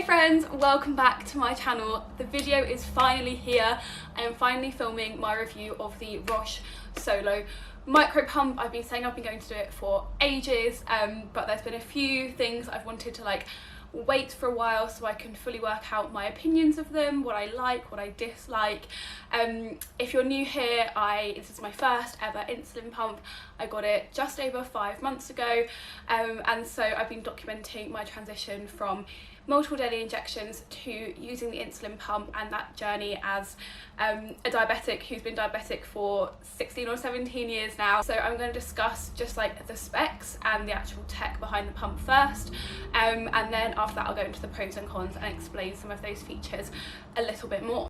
friends, welcome back to my channel. The video is finally here. I am finally filming my review of the Roche Solo Micropump. I've been saying I've been going to do it for ages, but there's been a few things I've wanted to wait for a while so I can fully work out my opinions of them, what I like, what I dislike. If you're new here, this is my first ever insulin pump. I got it just over 5 months ago, and so I've been documenting my transition from multiple daily injections to using the insulin pump and that journey as a diabetic who's been diabetic for 16 or 17 years now. So I'm going to discuss just the specs and the actual tech behind the pump first, and then after that I'll go into the pros and cons and explain some of those features a little bit more.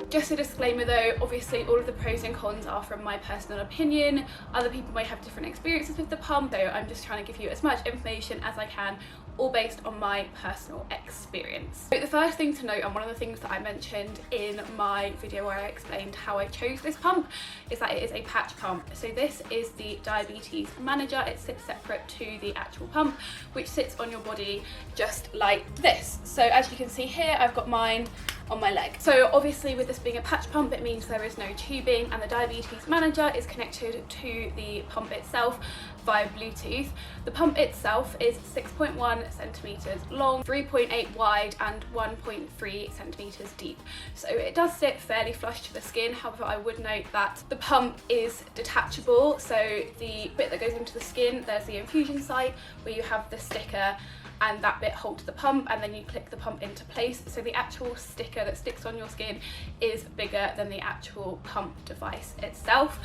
Just a disclaimer though, obviously all of the pros and cons are from my personal opinion. Other people may have different experiences with the pump, so I'm just trying to give you as much information as I can, all based on my personal experience. So the first thing to note, and one of the things that I mentioned in my video where I explained how I chose this pump, is that it is a patch pump. So this is the diabetes manager. It sits separate to the actual pump, which sits on your body just like this. So as you can see here, I've got mine on my leg. So obviously with this being a patch pump, it means there is no tubing, and the diabetes manager is connected to the pump itself via Bluetooth. The pump itself is 6.1 centimeters long, 3.8 wide and 1.3 centimeters deep. So it does sit fairly flush to the skin. However, I would note that the pump is detachable. So the bit that goes into the skin, there's the infusion site where you have the sticker, and that bit holds the pump, and then you click the pump into place. So the actual sticker that sticks on your skin is bigger than the actual pump device itself.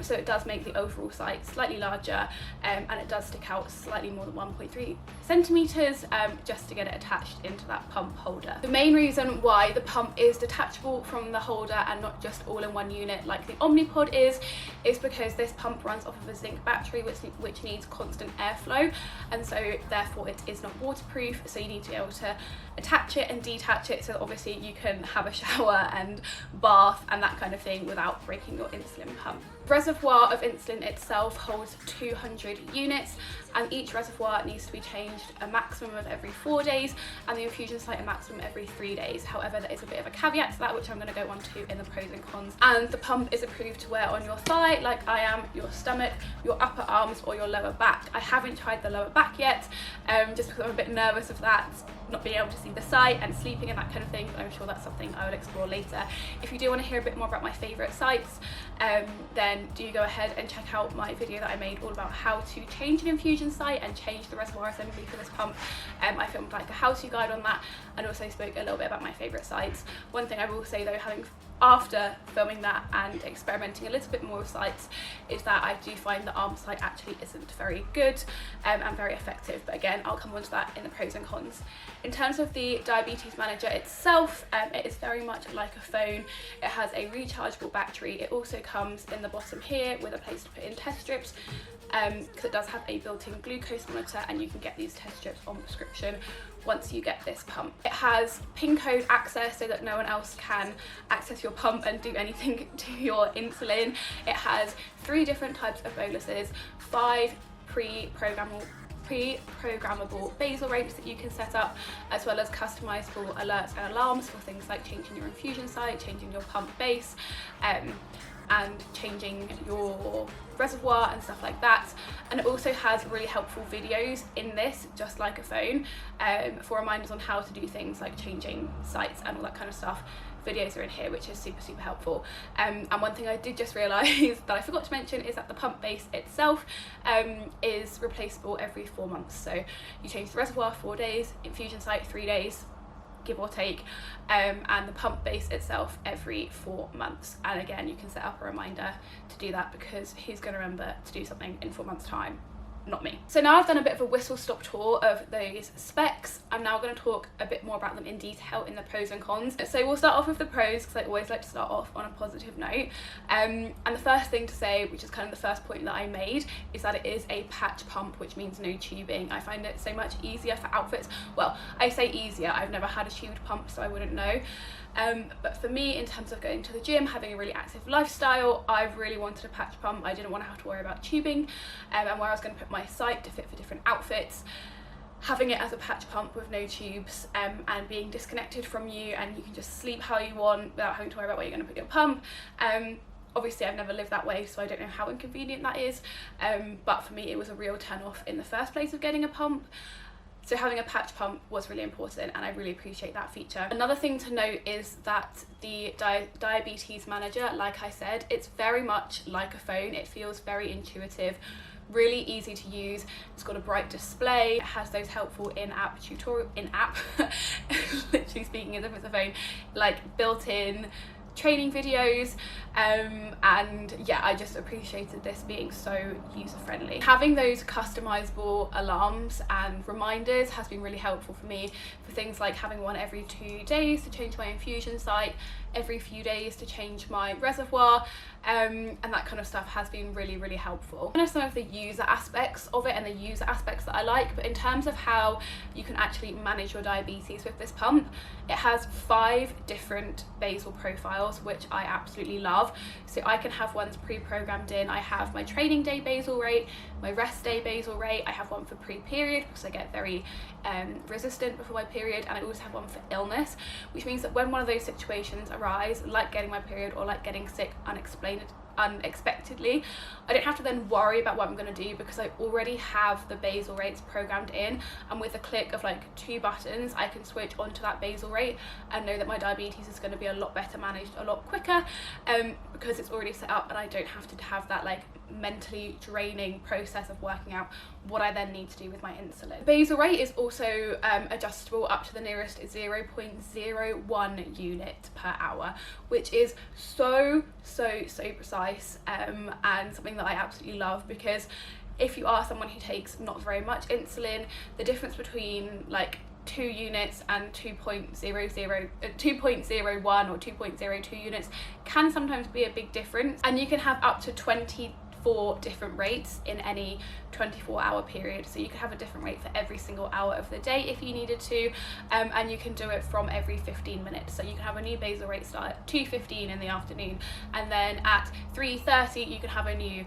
So it does make the overall site slightly larger, and it does stick out slightly more than 1.3 centimeters, just to get it attached into that pump holder. The main reason why the pump is detachable from the holder and not just all in one unit like the Omnipod is because this pump runs off of a zinc battery which needs constant airflow, and so therefore it is not waterproof. So you need to be able to attach it and detach it so that obviously you can have a shower and bath and that kind of thing without breaking your insulin pump. The reservoir of insulin itself holds 200 units, and each reservoir needs to be changed a maximum of every 4 days, and the infusion site a maximum every 3 days. However, there is a bit of a caveat to that, which I'm going to go on to in the pros and cons. And the pump is approved to wear on your thigh, like I am, your stomach, your upper arms, or your lower back. I haven't tried the lower back yet, just because I'm a bit nervous of that, not being able to see the site and sleeping and that kind of thing, but I'm sure that's something I will explore later. If you do want to hear a bit more about my favourite sites, then do go ahead and check out my video that I made all about how to change an infusion site and change the reservoir assembly for this pump. I filmed a how-to guide on that, and also spoke a little bit about my favourite sites. One thing I will say though, after filming that and experimenting a little bit more with sites, is that I do find the arm site actually isn't very good and very effective, but again I'll come on to that in the pros and cons. In terms of the diabetes manager itself, it is very much like a phone. It has a rechargeable battery. It also comes in the bottom here with a place to put in test strips, because it does have a built-in glucose monitor, and you can get these test strips on prescription once you get this pump. It has PIN code access so that no one else can access your pump and do anything to your insulin. It has 3 different types of boluses, 5 pre-programmable basal rates that you can set up, as well as customizable alerts and alarms for things like changing your infusion site, changing your pump base, and changing your reservoir and stuff like that. And it also has really helpful videos in this, just like a phone, for reminders on how to do things like changing sites and all that kind of stuff. Videos are in here, which is super helpful. And one thing I did just realise that I forgot to mention is that the pump base itself is replaceable every 4 months. So you change the reservoir 4 days, infusion site 3 days, give or take, and the pump base itself every 4 months. And again, you can set up a reminder to do that, because who's going to remember to do something in 4 months' time? Not me. So now I've done a bit of a whistle-stop tour of those specs. I'm now going to talk a bit more about them in detail in the pros and cons. So we'll start off with the pros, because I always like to start off on a positive note. And the first thing to say, which is kind of the first point that I made, is that it is a patch pump, which means no tubing. I find it so much easier for outfits. Well, I say easier, I've never had a tubed pump, so I wouldn't know. But for me, in terms of going to the gym, having a really active lifestyle, I really wanted a patch pump. I didn't want to have to worry about tubing, and where I was going to put my site to fit for different outfits. Having it as a patch pump with no tubes and being disconnected from you, and you can just sleep how you want without having to worry about where you're going to put your pump. Obviously I've never lived that way, so I don't know how inconvenient that is, but for me it was a real turn off in the first place of getting a pump. So having a patch pump was really important, and I really appreciate that feature. Another thing to note is that the diabetes manager, like I said, it's very much like a phone. It feels very intuitive, really easy to use. It's got a bright display, it has those helpful in-app literally speaking as if it's a phone, like built-in training videos, and yeah, I just appreciated this being so user-friendly. Having those customizable alarms and reminders has been really helpful for me for things like having one every 2 days to change my infusion site, every few days to change my reservoir, and that kind of stuff has been really, really helpful. I know some of the user aspects of it and the user aspects that I like, but in terms of how you can actually manage your diabetes with this pump, it has 5 different basal profiles, which I absolutely love. So I can have ones pre-programmed in. I have my training day basal rate, my rest day basal rate, I have one for pre-period because I get very resistant before my period, and I also have one for illness, which means that when one of those situations arise, like getting my period or like getting sick unexpectedly, I don't have to then worry about what I'm going to do because I already have the basal rates programmed in, and with a click of like 2 buttons I can switch onto that basal rate and know that my diabetes is going to be a lot better managed a lot quicker, because it's already set up, and I don't have to have that like mentally draining process of working out what I then need to do with my insulin. The basal rate is also adjustable up to the nearest 0.01 unit per hour, which is so precise, and something that I absolutely love, because if you are someone who takes not very much insulin, the difference between like 2 units and 2.01 or 2.02 units can sometimes be a big difference, and you can have up to 24 different rates in any 24-hour period. So you can have a different rate for every single hour of the day if you needed to, and you can do it from every 15 minutes. So you can have a new basal rate start at 2:15 in the afternoon, and then at 3:30 you can have a new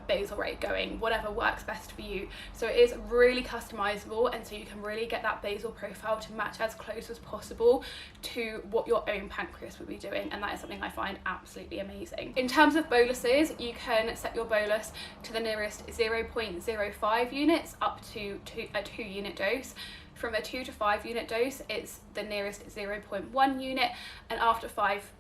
basal rate going, whatever works best for you. So it is really customizable, and so you can really get that basal profile to match as close as possible to what your own pancreas would be doing, and that is something I find absolutely amazing. In terms of boluses, you can set your bolus to the nearest 0.05 units up to a 2 unit dose. From a 2 to 5 unit dose, it's the nearest 0.1 unit, and after 5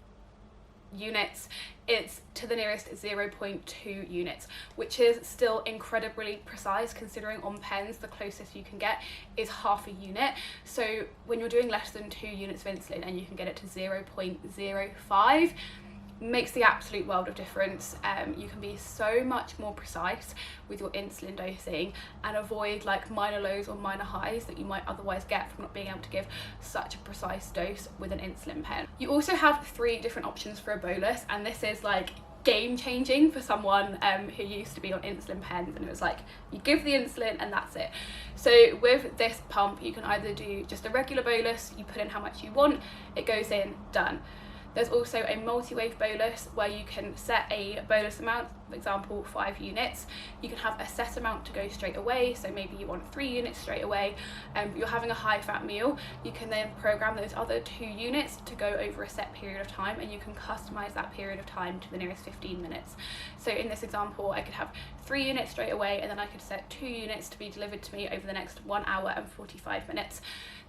units it's to the nearest 0.2 units, which is still incredibly precise considering on pens the closest you can get is half a unit. So when you're doing less than 2 units of insulin and you can get it to 0.05, makes the absolute world of difference. You can be so much more precise with your insulin dosing and avoid like minor lows or minor highs that you might otherwise get from not being able to give such a precise dose with an insulin pen. You also have 3 different options for a bolus, and this is like game changing for someone who used to be on insulin pens, and it was like you give the insulin and that's it. So with this pump you can either do just a regular bolus, you put in how much you want, it goes in, done. There's also a multi-wave bolus where you can set a bolus amount, for example 5 units. You can have a set amount to go straight away, so maybe you want 3 units straight away, but you're having a high fat meal. You can then program those other 2 units to go over a set period of time, and you can customize that period of time to the nearest 15 minutes. So in this example I could have 3 units straight away, and then I could set 2 units to be delivered to me over the next 1 hour and 45 minutes.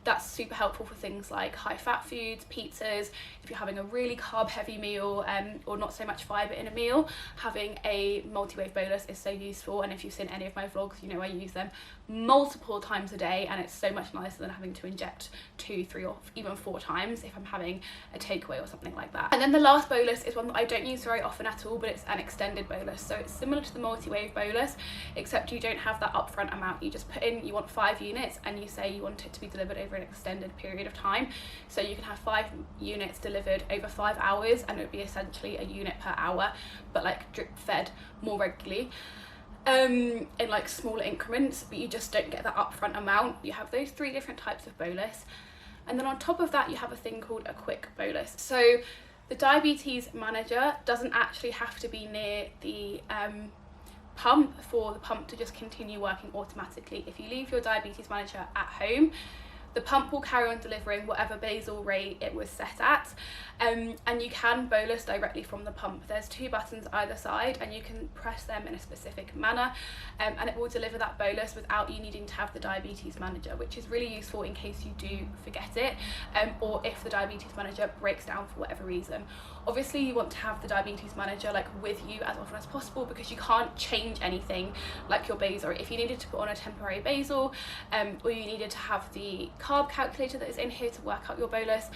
That's super helpful for things like high fat foods, pizzas, if you're having a really carb heavy meal or not so much fibre in a meal. Having a multi-wave bolus is so useful, and if you've seen any of my vlogs you know I use them multiple times a day, and it's so much nicer than having to inject 2, 3 or even 4 times if I'm having a takeaway or something like that. And then the last bolus is one that I don't use very often at all, but it's an extended bolus. So it's similar to the multi-wave bolus, except you don't have that upfront amount. You just put in, you want 5 units and you say you want it to be delivered over an extended period of time. So you can have 5 units delivered over 5 hours, and it would be essentially a unit per hour, but like drip fed more regularly. In like smaller increments, but you just don't get that upfront amount. You have those 3 different types of bolus, and then on top of that you have a thing called a quick bolus. So the diabetes manager doesn't actually have to be near the pump for the pump to just continue working automatically. If you leave your diabetes manager at home, the pump will carry on delivering whatever basal rate it was set at, and you can bolus directly from the pump. There's 2 buttons either side, and you can press them in a specific manner, and it will deliver that bolus without you needing to have the diabetes manager, which is really useful in case you do forget it, or if the diabetes manager breaks down for whatever reason. Obviously you want to have the diabetes manager like with you as often as possible, because you can't change anything like your basal. If you needed to put on a temporary basal, or you needed to have the carb calculator that is in here to work out your bolus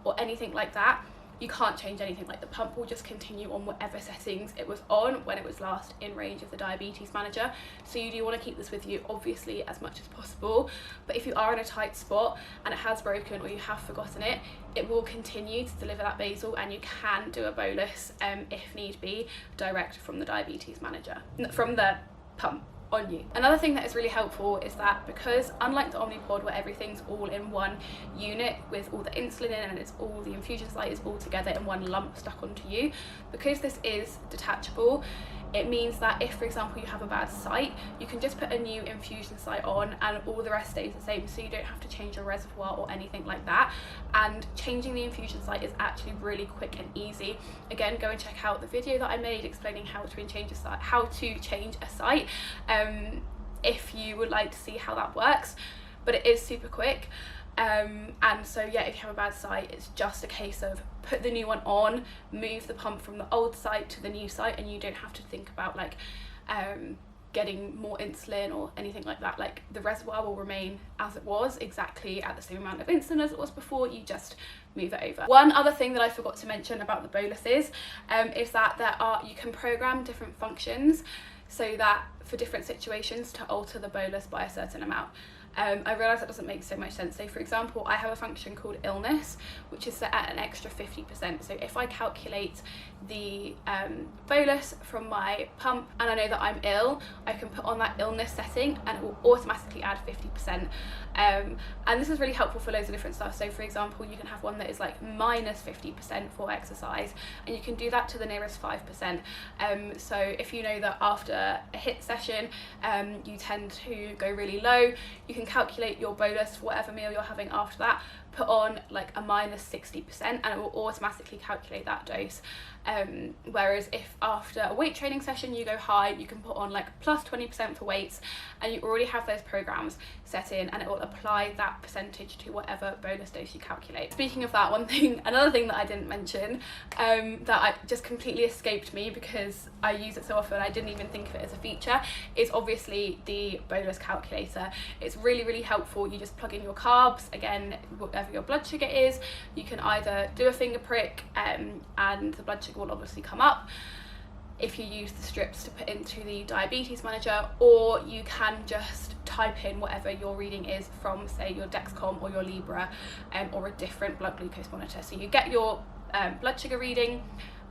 or anything like that, you can't change anything. Like, the pump will just continue on whatever settings it was on when it was last in range of the diabetes manager. So you do want to keep this with you obviously as much as possible, but if you are in a tight spot and it has broken or you have forgotten it, it will continue to deliver that basal, and you can do a bolus if need be direct from the diabetes manager, from the pump on you. Another thing that is really helpful is that, because unlike the Omnipod where everything's all in one unit with all the insulin in and it's all the infusion site is all together in one lump stuck onto you, because this is detachable, it means that if, for example, you have a bad site, you can just put a new infusion site on and all the rest stays the same, so you don't have to change your reservoir or anything like that. And changing the infusion site is actually really quick and easy. Again, go and check out the video that I made explaining how to change a site, if you would like to see how that works, but it is super quick. And so yeah, if you have a bad site, it's just a case of put the new one on, move the pump from the old site to the new site, and you don't have to think about like getting more insulin or anything like that. Like, the reservoir will remain as it was, exactly at the same amount of insulin as it was before, you just move it over. One other thing that I forgot to mention about the boluses is that you can program different functions so that for different situations to alter the bolus by a certain amount. I realise that doesn't make so much sense. So for example, I have a function called illness, which is set at an extra 50%. So if I calculate the bolus from my pump and I know that I'm ill, I can put on that illness setting and it will automatically add 50%. And this is really helpful for loads of different stuff. So for example, you can have one that is like minus 50% for exercise, and you can do that to the nearest 5%. So if you know that after a HIIT session you tend to go really low, you can calculate your bolus for whatever meal you're having after that, put on like a minus 60%, and it will automatically calculate that dose. Whereas if after a weight training session you go high, you can put on like plus 20% for weights, and you already have those programs set in, and it will apply that percentage to whatever bolus dose you calculate. Speaking of that, another thing that I didn't mention that just completely escaped me because I use it so often I didn't even think of it as a feature, is obviously the bolus calculator. It's really, really helpful. You just plug in your carbs, again, whatever your blood sugar is. You can either do a finger prick and the blood sugar will obviously come up if you use the strips to put into the diabetes manager, or you can just type in whatever your reading is from, say, your Dexcom or your Libra, or a different blood glucose monitor. So you get your blood sugar reading,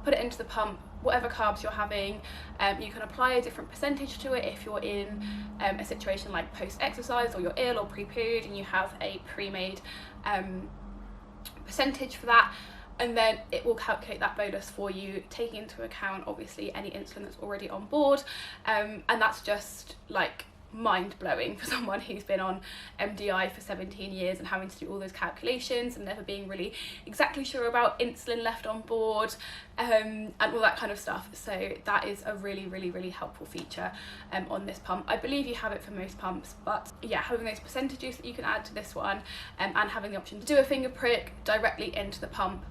put it into the pump, whatever carbs you're having, you can apply a different percentage to it if you're in a situation like post-exercise, or you're ill or pre-pooed and you have a pre-made percentage for that, and then it will calculate that bolus for you, taking into account obviously any insulin that's already on board, and that's just like mind-blowing for someone who's been on MDI for 17 years and having to do all those calculations and never being really exactly sure about insulin left on board, and all that kind of stuff. So that is a really, really, really helpful feature on this pump. I believe you have it for most pumps, but yeah, having those percentages that you can add to this one, and having the option to do a finger prick directly into the pump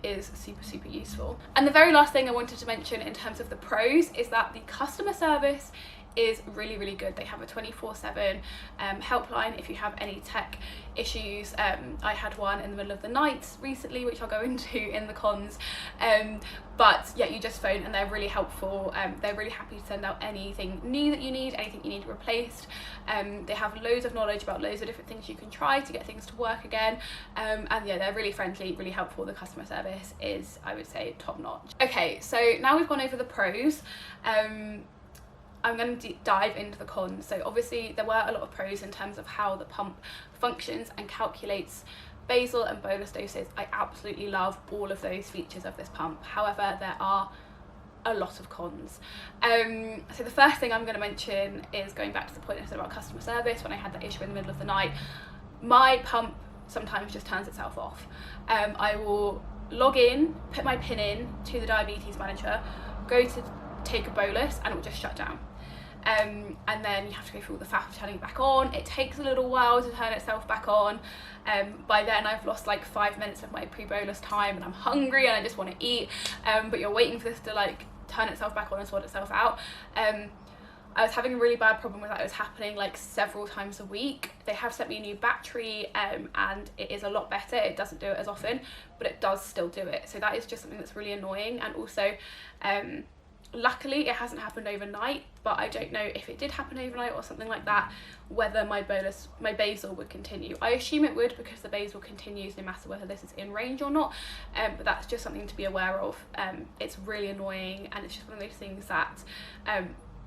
is super, super useful. And the very last thing I wanted to mention in terms of the pros is that the customer service is really, really good. They have a 24/7 helpline if you have any tech issues. I had one in the middle of the night recently, which I'll go into in the cons, but yeah, you just phone and they're really helpful. They're really happy to send out anything new that you need, anything you need replaced. They have loads of knowledge about loads of different things you can try to get things to work again, and yeah, they're really friendly, really helpful. The customer service is, I would say, top notch. Okay, so now we've gone over the pros. I'm going to dive into the cons. So obviously there were a lot of pros in terms of how the pump functions and calculates basal and bolus doses. I absolutely love all of those features of this pump. However, there are a lot of cons. So the first thing I'm going to mention is going back to the point I said about customer service. When I had that issue in the middle of the night, my pump sometimes just turns itself off. I will log in, put my PIN in to the diabetes manager, go to take a bolus, and it will just shut down. And then you have to go through all the faff of turning it back on. It takes a little while to turn itself back on. By then I've lost like 5 minutes of my pre-bolus time and I'm hungry and I just want to eat, but you're waiting for this to like turn itself back on and sort itself out. I was having a really bad problem with that. It was happening like several times a week. They have sent me a new battery, and it is a lot better. It doesn't do it as often, but it does still do it. So that is just something that's really annoying. And also, luckily it hasn't happened overnight, but I don't know if it did happen overnight or something like that, whether my basal would continue. I assume it would, because the basal continues no matter whether this is in range or not, but that's just something to be aware of. It's really annoying, and it's just one of those things that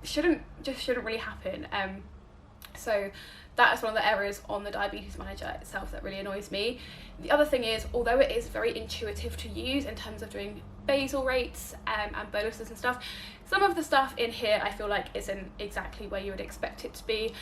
shouldn't really happen. So that is one of the errors on the diabetes manager itself that really annoys me. The other thing is, although it is very intuitive to use in terms of doing basal rates and boluses and stuff, some of the stuff in here I feel like isn't exactly where you would expect it to be.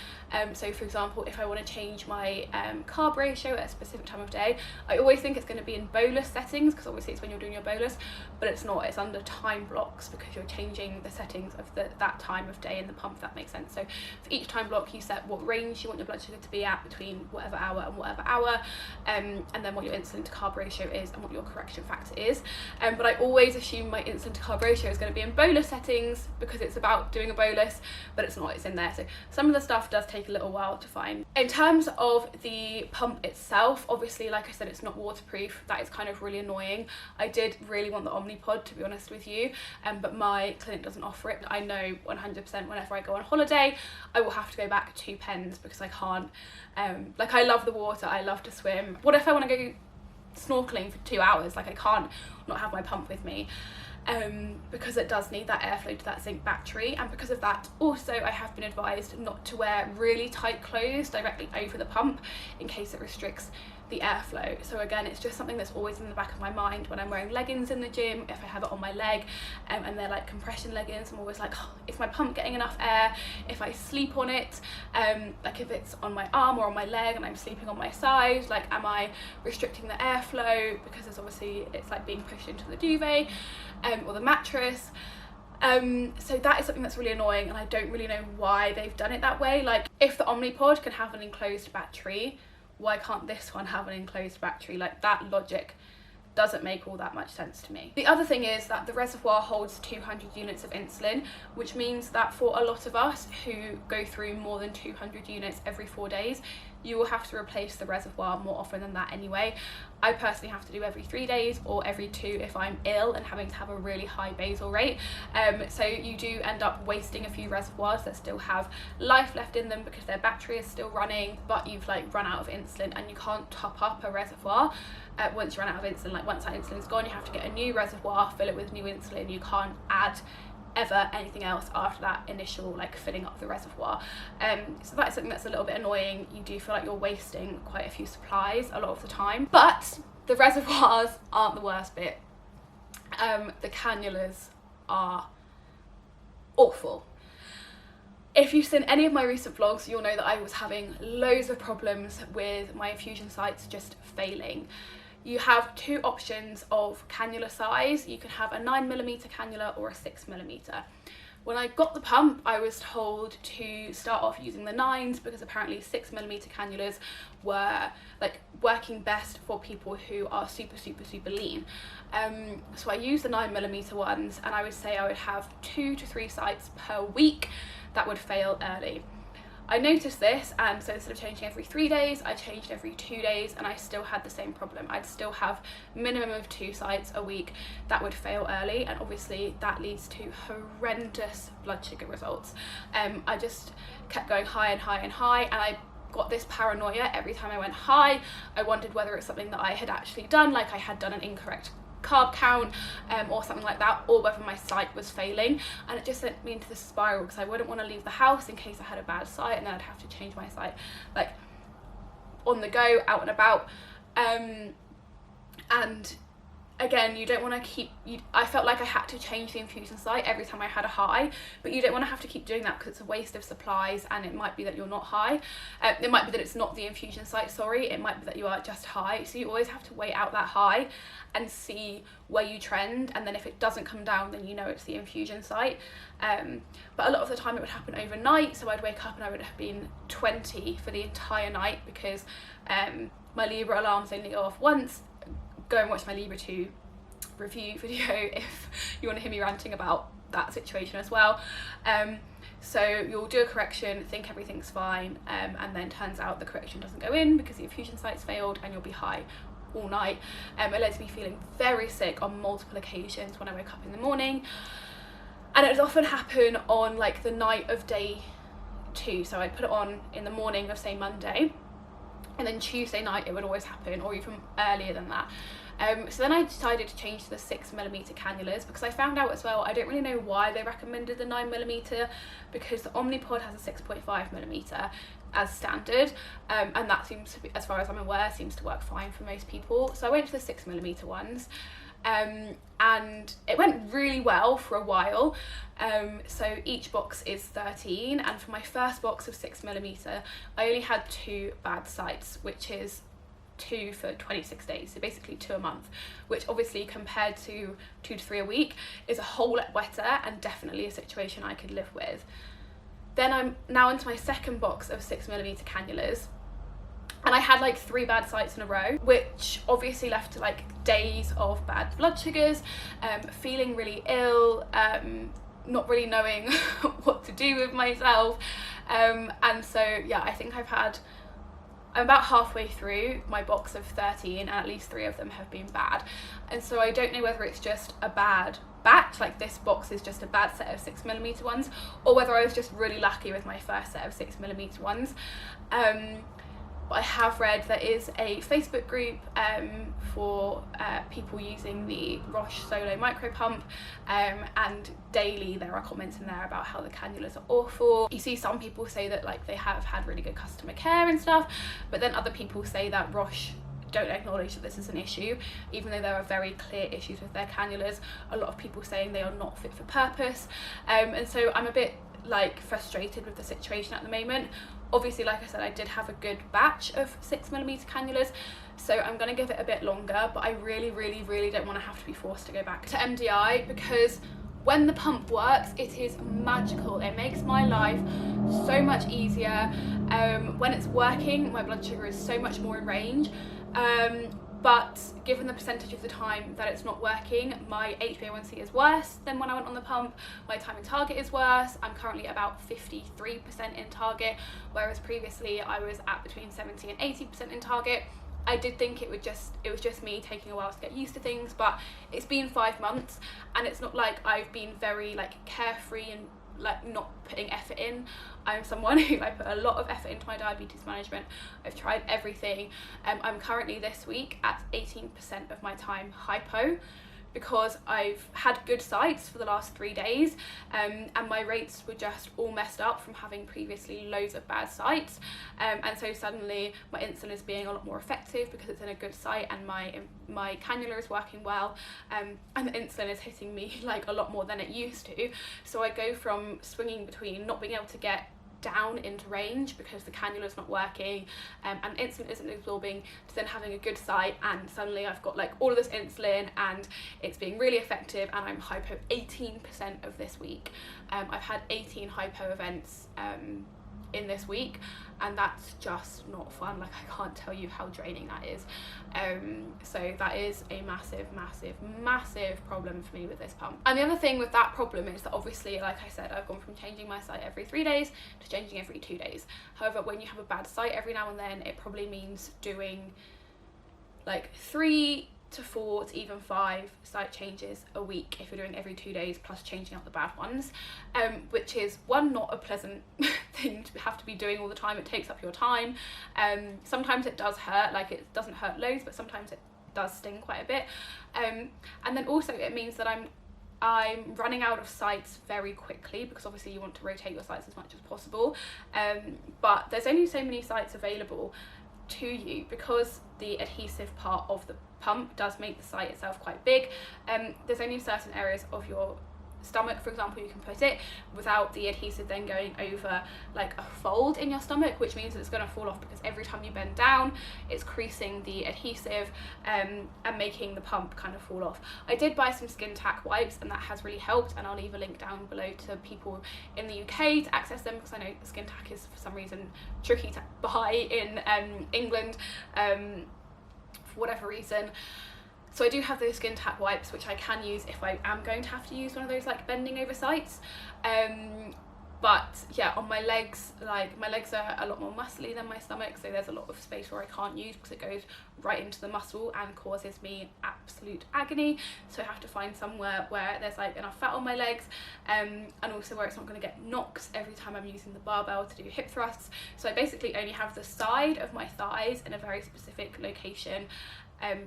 So for example, if I want to change my carb ratio at a specific time of day, I always think it's going to be in bolus settings, because obviously it's when you're doing your bolus, but it's not. It's under time blocks, because you're changing the settings of that time of day in the pump, if that makes sense. So for each time block you set what range you want your blood sugar to be at between whatever hour and whatever hour, and then what your insulin to carb ratio is and what your correction factor is. But I always assume my insulin to carb ratio is going to be in bolus settings, because it's about doing a bolus, but it's not. It's in there. So some of the stuff does take a little while to find. In terms of the pump itself, obviously, like I said, it's not waterproof. That is kind of really annoying. I did really want the Omnipod, to be honest with you, but my clinic doesn't offer it. I know 100% whenever I go on holiday I will have to go back 2 pens, because I can't, like, I love the water, I love to swim. What if I want to go snorkeling for 2 hours? Like, I can't not have my pump with me, because it does need that airflow to that zinc battery. And because of that, also, I have been advised not to wear really tight clothes directly over the pump in case it restricts the airflow. So again, it's just something that's always in the back of my mind when I'm wearing leggings in the gym. If I have it on my leg, and they're like compression leggings, I'm always like, oh, is my pump getting enough air? If I sleep on it, like if it's on my arm or on my leg and I'm sleeping on my side, like, am I restricting the airflow? Because there's obviously, it's like being pushed into the duvet or the mattress. So that is something that's really annoying, and I don't really know why they've done it that way. Like, if the Omnipod can have an enclosed battery, why can't this one have an enclosed battery? Like, that logic doesn't make all that much sense to me. The other thing is that the reservoir holds 200 units of insulin, which means that for a lot of us who go through more than 200 units every 4 days, you will have to replace the reservoir more often than that anyway. I personally have to do every 3 days or every 2 if I'm ill and having to have a really high basal rate. So you do end up wasting a few reservoirs that still have life left in them because their battery is still running, but you've like run out of insulin, and you can't top up a reservoir once you run out of insulin. Like, once that insulin's gone, you have to get a new reservoir, fill it with new insulin. You can't add ever anything else after that initial like filling up the reservoir. So that's something that's a little bit annoying. You do feel like you're wasting quite a few supplies a lot of the time. But the reservoirs aren't the worst bit. The cannulas are awful. If you've seen any of my recent vlogs, you'll know that I was having loads of problems with my infusion sites just failing. You have 2 options of cannula size. You can have a 9mm cannula or a 6mm. When I got the pump, I was told to start off using the 9s because apparently 6mm cannulas were like working best for people who are super lean. So I used the 9mm ones, and I would say I would have 2 to 3 sites per week that would fail early. I noticed this, and so instead of changing every 3 days, I changed every 2 days, and I still had the same problem. I'd still have minimum of 2 sites a week that would fail early, and obviously that leads to horrendous blood sugar results. I just kept going high and high and high, and I got this paranoia every time I went high. I wondered whether it's something that I had actually done, like I had done an incorrect carb count or something like that, or whether my site was failing, and it just sent me into this spiral because I wouldn't want to leave the house in case I had a bad site, and then I'd have to change my site like on the go, out and about, and again, you don't want to keep, I felt like I had to change the infusion site every time I had a high, but you don't want to have to keep doing that because it's a waste of supplies, and it might be that you're not high. It might be that it's not the infusion site, sorry, it might be that you are just high. So you always have to wait out that high and see where you trend, and then if it doesn't come down, then you know it's the infusion site. But a lot of the time it would happen overnight, so I'd wake up and I would have been 20 for the entire night because my Libra alarms only go off once. Go and watch my Libra 2 review video if you want to hear me ranting about that situation as well. So you'll do a correction, think everything's fine, and then turns out the correction doesn't go in because the infusion site's failed, and you'll be high all night. It led to me feeling very sick on multiple occasions when I woke up in the morning, and it would often happen on like the night of day 2. So I'd put it on in the morning of, say, Monday, and then Tuesday night it would always happen, or even earlier than that. So then I decided to change to the 6mm cannulas because I found out as well, I don't really know why they recommended the 9mm, because the Omnipod has a 6.5mm as standard, and that seems to be, as far as I'm aware, seems to work fine for most people. So I went to the 6mm ones, and it went really well for a while. So each box is 13, and for my first box of 6mm I only had 2 bad sites, which is 2 for 26 days, so basically 2 a month, which obviously compared to 2 to 3 a week is a whole lot better, and definitely a situation I could live with. Then I'm now into my second box of 6mm cannulas, and I had like 3 bad sites in a row, which obviously left like days of bad blood sugars, feeling really ill, not really knowing what to do with myself, and so yeah, I think I'm about halfway through my box of 13, and at least 3 of them have been bad. And so I don't know whether it's just a bad batch, like this box is just a bad set of 6mm ones, or whether I was just really lucky with my first set of 6mm ones. But I have read there is a Facebook group for people using the Roche Solo Micropump, and daily there are comments in there about how the cannulas are awful. You see some people say that like they have had really good customer care and stuff, but then other people say that Roche don't acknowledge that this is an issue, even though there are very clear issues with their cannulas. A lot of people saying they are not fit for purpose, and so I'm a bit like frustrated with the situation at the moment. Obviously, like I said, I did have a good batch of 6mm cannulas, so I'm going to give it a bit longer, but I really don't want to have to be forced to go back to MDI, because when the pump works, it is magical. It makes my life so much easier. When it's working, my blood sugar is so much more in range, but given the percentage of the time that it's not working, my HbA1c is worse than when I went on the pump, my time in target is worse. I'm currently about 53% in target, whereas previously I was at between 70 and 80% in target. I did think it was just me taking a while to get used to things, but it's been 5 months, and it's not like I've been very like carefree and like not putting effort in. I'm someone who I put a lot of effort into my diabetes management. I've tried everything. I'm currently this week at 18% of my time hypo, because I've had good sites for the last 3 days, and my rates were just all messed up from having previously loads of bad sites, and so suddenly my insulin is being a lot more effective because it's in a good site, and my cannula is working well, and the insulin is hitting me like a lot more than it used to. So I go from swinging between not being able to get down into range because the cannula is not working, and insulin isn't absorbing, to then having a good site, and suddenly I've got like all of this insulin and it's being really effective, and I'm hypo 18% of this week. I've had 18 hypo events in this week, and that's just not fun. Like, I can't tell you how draining that is. So that is a massive problem for me with this pump. And the other thing with that problem is that obviously, like I said, I've gone from changing my site every 3 days to changing every 2 days. However, when you have a bad site every now and then, it probably means doing like 3 to 4 to even 5 site changes a week if you're doing every 2 days, plus changing out the bad ones, which is not a pleasant thing to have to be doing all the time. It takes up your time. Sometimes it does hurt, like it doesn't hurt loads, but sometimes it does sting quite a bit, and then also it means that I'm running out of sites very quickly, because obviously you want to rotate your sites as much as possible, but there's only so many sites available. to you, because the adhesive part of the pump does make the site itself quite big. There's only certain areas of your stomach, for example, you can put it without the adhesive then going over like a fold in your stomach, which means that it's going to fall off, because every time you bend down it's creasing the adhesive and making the pump kind of fall off. I did buy some skin tack wipes and that has really helped, and I'll leave a link down below to people in the UK to access them, because I know skin tack is for some reason tricky to buy in England for whatever reason. So I do have those skin tack wipes, which I can use if I am going to have to use one of those like bending over sites. But yeah, on my legs, like my legs are a lot more muscly than my stomach, so there's a lot of space where I can't use because it goes right into the muscle and causes me absolute agony. So I have to find somewhere where there's like enough fat on my legs, and also where it's not going to get knocks every time I'm using the barbell to do hip thrusts. So I basically only have the side of my thighs in a very specific location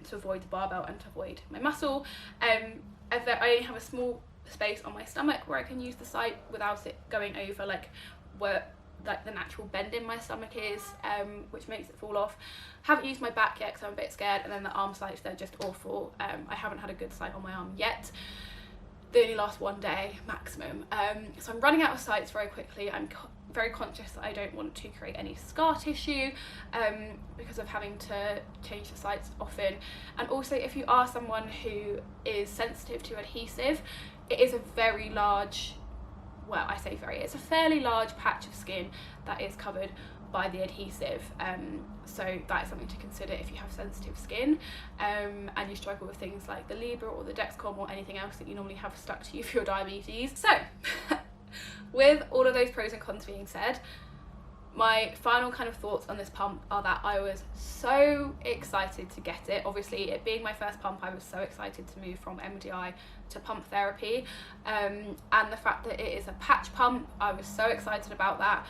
to avoid the barbell and to avoid my muscle. I only have a small space on my stomach where I can use the site without it going over like where like the natural bend in my stomach is, which makes it fall off. Haven't used my back yet because I'm a bit scared, and then the arm sites, they're just awful. I haven't had a good site on my arm yet. They only last one day maximum. So I'm running out of sites very quickly. I'm very conscious that I don't want to create any scar tissue because of having to change the sites often. And also, if you are someone who is sensitive to adhesive, it is a very large, well, I say very, it's a fairly large patch of skin that is covered by the adhesive, so that is something to consider if you have sensitive skin and you struggle with things like the Libra or the Dexcom or anything else that you normally have stuck to you for your diabetes. So with all of those pros and cons being said, my final kind of thoughts on this pump are that I was so excited to get it. Obviously, it being my first pump, I was so excited to move from MDI to pump therapy, and the fact that it is a patch pump, I was so excited about that.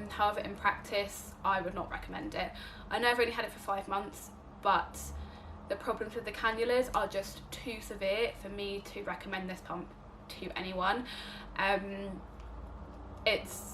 However, in practice, I would not recommend it. I know I've only had it for 5 months, but the problems with the cannulas are just too severe for me to recommend this pump to anyone. It's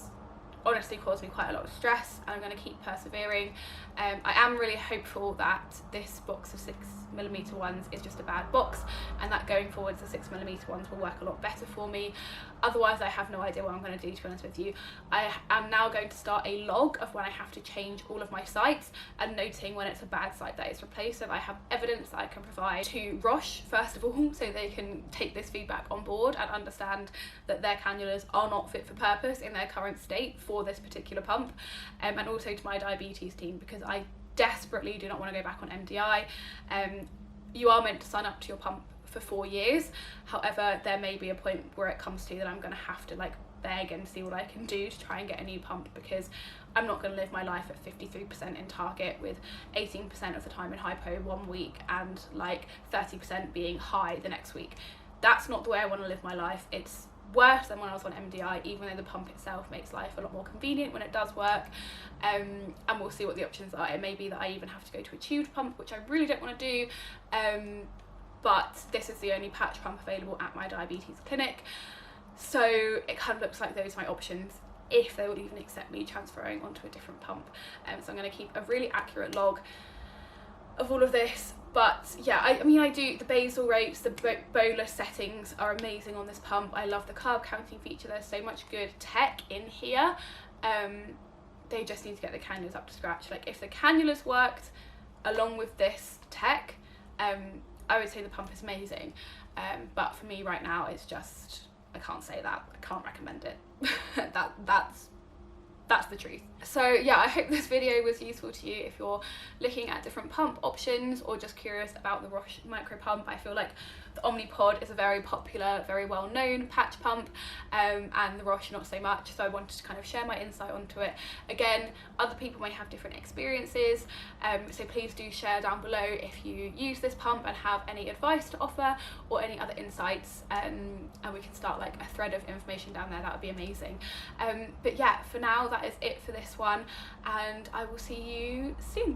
honestly caused me quite a lot of stress, and I'm going to keep persevering. I am really hopeful that this box of 6mm ones is just a bad box, and that going forwards the 6mm ones will work a lot better for me. Otherwise, I have no idea what I'm going to do, to be honest with you. I am now going to start a log of when I have to change all of my sites and noting when it's a bad site that is replaced, so that I have evidence that I can provide to Roche first of all, so they can take this feedback on board and understand that their cannulas are not fit for purpose in their current state for this particular pump, and also to my diabetes team, because I desperately do not want to go back on MDI. You are meant to sign up to your pump for 4 years. However, there may be a point where it comes to that I'm going to have to like beg and see what I can do to try and get a new pump, because I'm not going to live my life at 53% in target with 18% of the time in hypo 1 week and like 30% being high the next week. That's not the way I want to live my life. It's worse than when I was on MDI, even though the pump itself makes life a lot more convenient when it does work, and we'll see what the options are. It may be that I even have to go to a tubed pump, which I really don't want to do, but this is the only patch pump available at my diabetes clinic, so it kind of looks like those are my options if they would even accept me transferring onto a different pump. So I'm going to keep a really accurate log of all of this. But yeah, I mean, I do, the basal rates, the bolus settings are amazing on this pump. I love the carb counting feature. There's so much good tech in here. They just need to get the cannulas up to scratch. Like, if the cannulas worked along with this tech, I would say the pump is amazing. But for me right now, it's just, I can't say that. I can't recommend it. That's the truth. So yeah, I hope this video was useful to you if you're looking at different pump options or just curious about the Roche Micropump. I feel like the Omnipod is a very popular, very well known patch pump, and the Roche not so much, so I wanted to kind of share my insight onto it. Again, other people may have different experiences, so please do share down below if you use this pump and have any advice to offer or any other insights, and we can start like a thread of information down there. That would be amazing. But yeah, for now that is it for this one, and I will see you soon.